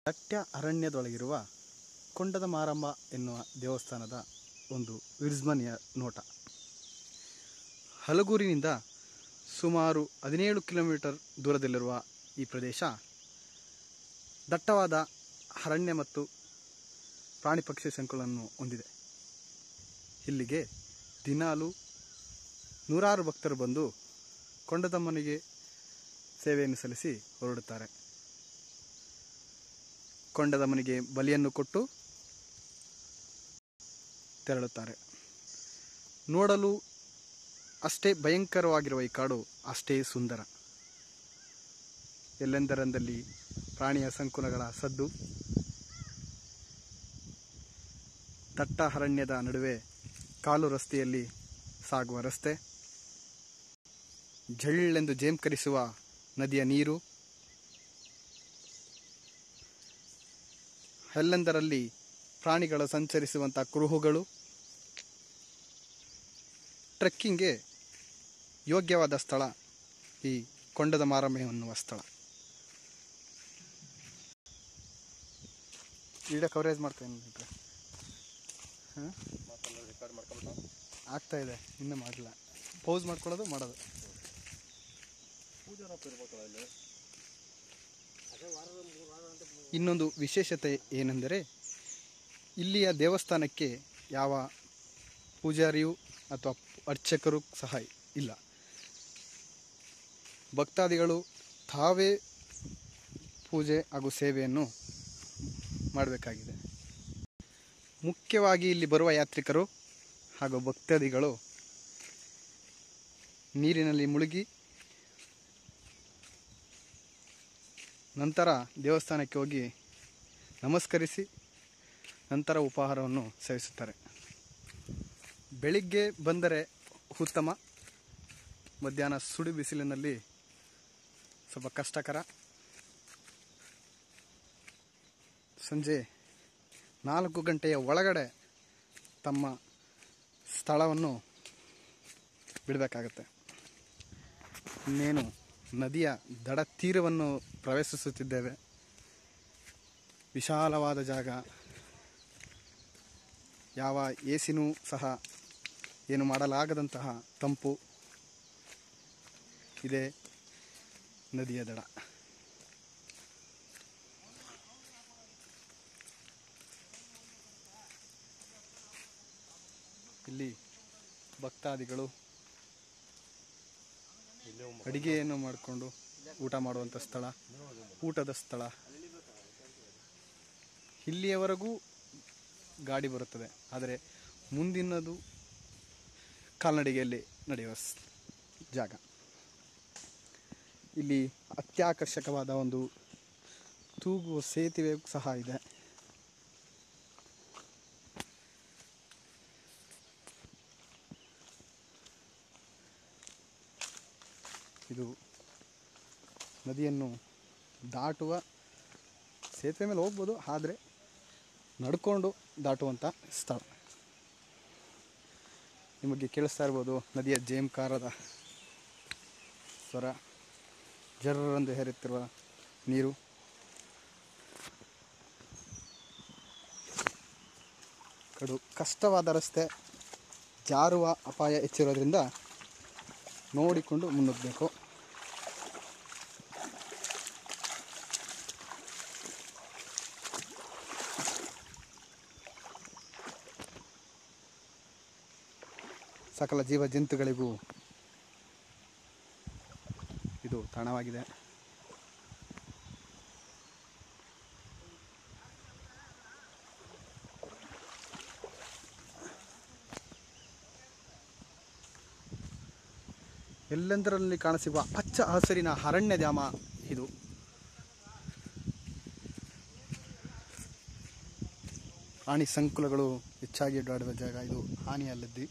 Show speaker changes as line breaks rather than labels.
ದಟ್ಟ ಅರಣ್ಯದೊಳಗಿರುವ ಕೊಂಡದ ಮಾರಮ್ಮ ಎನ್ನುವ ದೇವಸ್ಥಾನದ ಒಂದು ವಿಸ್ಮರಣೀಯ ನೋಟ. ಹಲಗೂರಿನಿಂದ ಸುಮಾರು 17 ಕಿಲೋಮೀಟರ್ ದೂರದಲ್ಲಿರುವ ಈ ಪ್ರದೇಶ ದಟ್ಟವಾದ ಅರಣ್ಯ ಮತ್ತು ಪ್ರಾಣಿ ಪಕ್ಷಿ ಸಂಕುಲವನ್ನು ಹೊಂದಿದೆ. ಇಲ್ಲಿಗೆ ದಿನಾಲು ನೂರಾರು ಭಕ್ತರು ಬಂದು ಕೊಂಡದಮ್ಮನಿಗೆ ಸೇವೆಯನ್ನು ಸಲ್ಲಿಸಿ ಹೊರಡುತ್ತಾರೆ. ಕೊಂಡದಮ್ಮನಿಗೆ ಬಲಿಯನ್ನು ಕೊಟ್ಟು ತೆರಳುತ್ತಾರೆ. ನೋಡಲು ಅಷ್ಟೇ ಭಯಂಕರವಾಗಿರುವ ಈ ಕಾಡು ಅಷ್ಟೇ ಸುಂದರ. ಎಲ್ಲೆಂದರಲ್ಲಿ ಪ್ರಾಣಿಯ ಸಂಕುಲಗಳ ಸದ್ದು, ದಟ್ಟ ಅರಣ್ಯದ ನಡುವೆ ಕಾಲು ರಸ್ತೆಯಲ್ಲಿ ಸಾಗುವ ರಸ್ತೆ, ಝಳ್ಳೆಂದು ಜೇಂಕರಿಸುವ ನದಿಯ ನೀರು, ಎಲ್ಲೆಂದರಲ್ಲಿ ಪ್ರಾಣಿಗಳು ಸಂಚರಿಸುವಂಥ ಕುರುಹುಗಳು, ಟ್ರೆಕ್ಕಿಂಗ್ಗೆ ಯೋಗ್ಯವಾದ ಸ್ಥಳ ಈ ಕೊಂಡದ ಮಾರಮ್ಮ ಎನ್ನುವ ಸ್ಥಳ. ವಿಡಿಯೋ ಕವರೇಜ್ ಮಾಡ್ತೇನೆ. ಆಗ್ತಾ ಇದೆ, ಇನ್ನೂ ಮಾಡಲಿಲ್ಲ. ಪೌಸ್ ಮಾಡ್ಕೊಳ್ಳೋದು ಮಾಡೋದು. ಇನ್ನೊಂದು ವಿಶೇಷತೆ ಏನೆಂದರೆ ಇಲ್ಲಿಯ ದೇವಸ್ಥಾನಕ್ಕೆ ಯಾವ ಪೂಜಾರಿಯೂ ಅಥವಾ ಅರ್ಚಕರು ಸಹ ಇಲ್ಲ. ಭಕ್ತಾದಿಗಳು ತಾವೇ ಪೂಜೆ ಹಾಗೂ ಸೇವೆಯನ್ನು ಮಾಡಬೇಕಾಗಿದೆ. ಮುಖ್ಯವಾಗಿ ಇಲ್ಲಿ ಬರುವ ಯಾತ್ರಿಕರು ಹಾಗೂ ಭಕ್ತಾದಿಗಳು ನೀರಿನಲ್ಲಿ ಮುಳುಗಿ ನಂತರ ದೇವಸ್ಥಾನಕ್ಕೆ ಹೋಗಿ ನಮಸ್ಕರಿಸಿ ನಂತರ ಉಪಹಾರವನ್ನು ಸೇವಿಸುತ್ತಾರೆ. ಬೆಳಿಗ್ಗೆ ಬಂದರೆ ಉತ್ತಮ, ಮಧ್ಯಾಹ್ನ ಸುಡು ಬಿಸಿಲಿನಲ್ಲಿ ಸ್ವಲ್ಪ ಕಷ್ಟಕರ, ಸಂಜೆ 4 ಗಂಟೆಯ ಒಳಗಡೆ ತಮ್ಮ ಸ್ಥಳವನ್ನು ಬಿಡಬೇಕಾಗತ್ತೆ. ಇನ್ನೇನು ನದಿಯ ದಡ ತೀರವನ್ನು ಪ್ರವೇಶಿಸುತ್ತಿದ್ದೇವೆ. ವಿಶಾಲವಾದ ಜಾಗ, ಯಾವ ಎಸಿನೂ ಸಹ ಏನು ಮಾಡಲಾಗದಂತಹ ತಂಪು ಇದೆ ನದಿಯ ದಡ. ಇಲ್ಲಿ ಭಕ್ತಾದಿಗಳು ಅಡಿಗೆಯನ್ನು ಮಾಡಿಕೊಂಡು ಊಟ ಮಾಡುವಂಥ ಸ್ಥಳ, ಊಟದ ಸ್ಥಳ. ಇಲ್ಲಿಯವರೆಗೂ ಗಾಡಿ ಬರುತ್ತದೆ, ಆದರೆ ಮುಂದಿನದು ಕಾಲ್ನಡಿಗೆಯಲ್ಲಿ ನಡೆಯುವ ಜಾಗ. ಇಲ್ಲಿ ಅತ್ಯಾಕರ್ಷಕವಾದ ಒಂದು ತೂಗುವ ಸೇತುವೆ ಸಹ ಇದೆ. ಇದು ನದಿಯನ್ನು ದಾಟುವ ಸೇತುವೆ ಮೇಲೆ ಹೋಗ್ಬೋದು, ಆದರೆ ನಡ್ಕೊಂಡು ದಾಟುವಂಥ ಸ್ಥಳ. ನಿಮಗೆ ಕೇಳಿಸ್ತಾ ಇರ್ಬೋದು ನದಿಯ ಜೇಂಕಾರದ ಸ್ವರ, ಜರ್ರಂದು ಹೇರುತ್ತಿರುವ ನೀರು. ಕಡು ಕಷ್ಟವಾದ ರಸ್ತೆ, ಜಾರುವ ಅಪಾಯ ಹೆಚ್ಚಿರೋದ್ರಿಂದ ನೋಡಿಕೊಂಡು ಮುನ್ನುಗ್ಗಬೇಕು. ಸಕಲ ಜೀವ ಜಂತುಗಳಿಗೂ ಇದು ತಾಣವಾಗಿದೆ. ಎಲ್ಲೆಂದರಲ್ಲಿ ಕಾಣಸಿಗುವ ಹಚ್ಚ ಹಸಿರಿನ ಅರಣ್ಯಧಾಮ ಇದು. ಪ್ರಾಣಿ ಸಂಕುಲಗಳು ಹೆಚ್ಚಾಗಿ ಅಡ್ಡಾಡುವ ಜಾಗ ಇದು. ಹಾನಿಯಲ್ಲದ್ದು